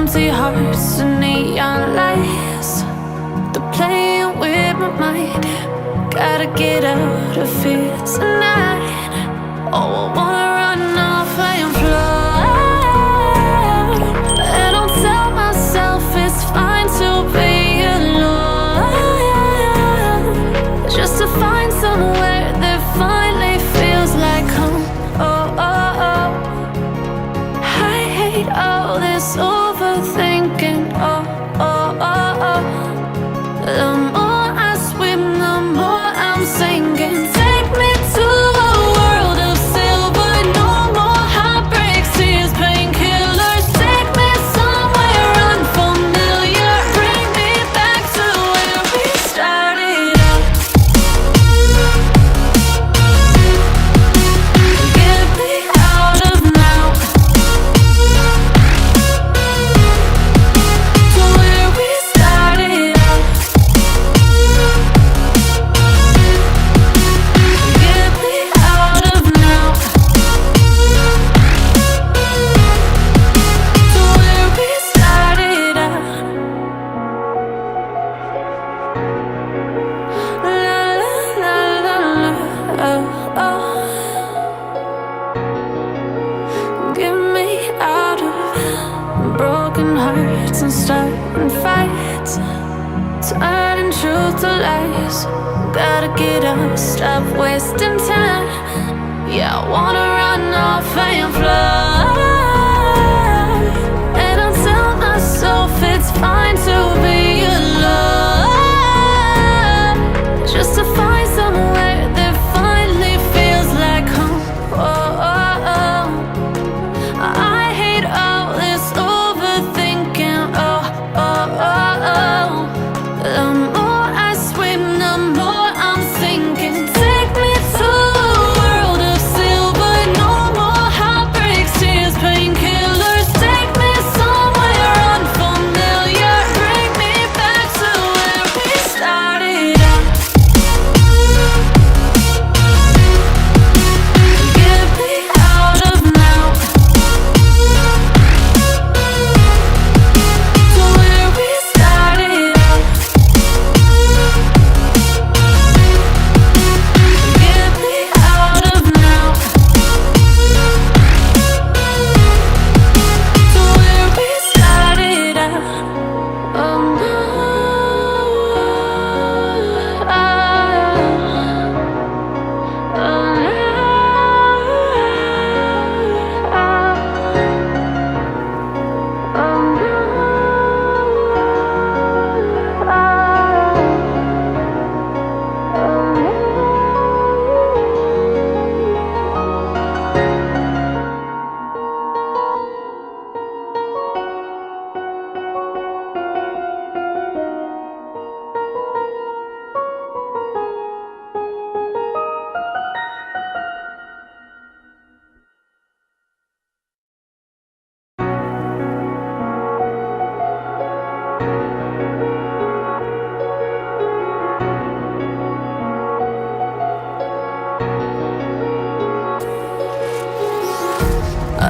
Empty hearts and neon lights, they're playing with my mind. Gotta get out of here tonight. Oh, I wanna run off and fly. And I'll tell myself it's fine to be alone, just to find somewhere that finally feels like home. Oh, oh, oh. I hate all this overthinking. Oh, oh, oh, oh. The more I swim, the more I'm sinking. Take me to a world of silver. No more heartbreaks, tears, painkillers. Take me somewhere unfamiliar. Bring me back to where we started out. Get me out of now, to where we started out. Get me out of now, to where we started out. La la la la la, oh, oh. Get me out of broken hearts and starting fights, turning truth to lies. Gotta get up, stop wasting time. Yeah, I wanna run off and fly. And I'll tell myself it's fine to be alone, just to find somewhere that finally feels like home. Oh, oh, oh. I hate all this overthinking. Oh, oh, oh, oh. The more I swim, the more I'm sinking. Take me to a world of silver. No more heartbreaks, tears, painkillers. Take me somewhere unfamiliar. Bring me back to where we started out. Get me out of now, to where we started out. Get me out of now, to where we started out. Oh no, oh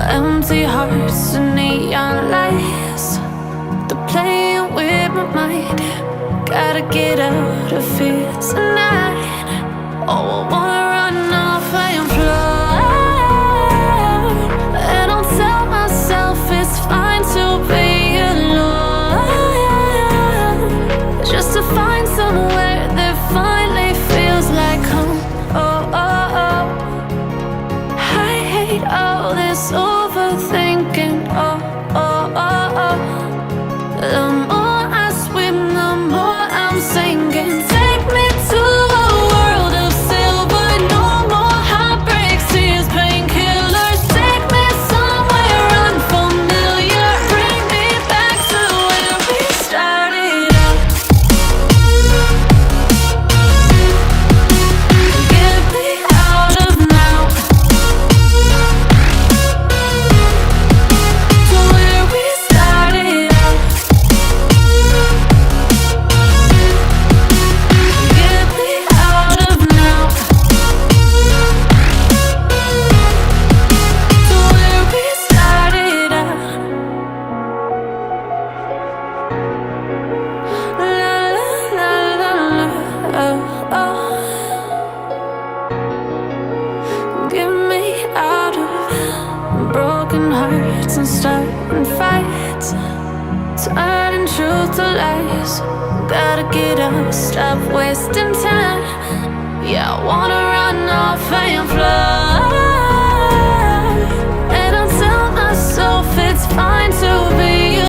empty hearts and neon lights, they're playing with my mind. Gotta get out of here tonight. Oh, I wanna run off and fly. And I'll tell myself it's fine to be alone, just to find somewhere that finally feels like home. Oh, oh, oh. I hate all this overthinking. Oh, oh, oh, oh. The more I swim, the more I'm sinking. Take me to a world of silver. broken hearts and starting fights, turning truth to lies. Gotta get up, stop wasting time. Yeah, I wanna run off and fly. And I'll tell myself it's fine to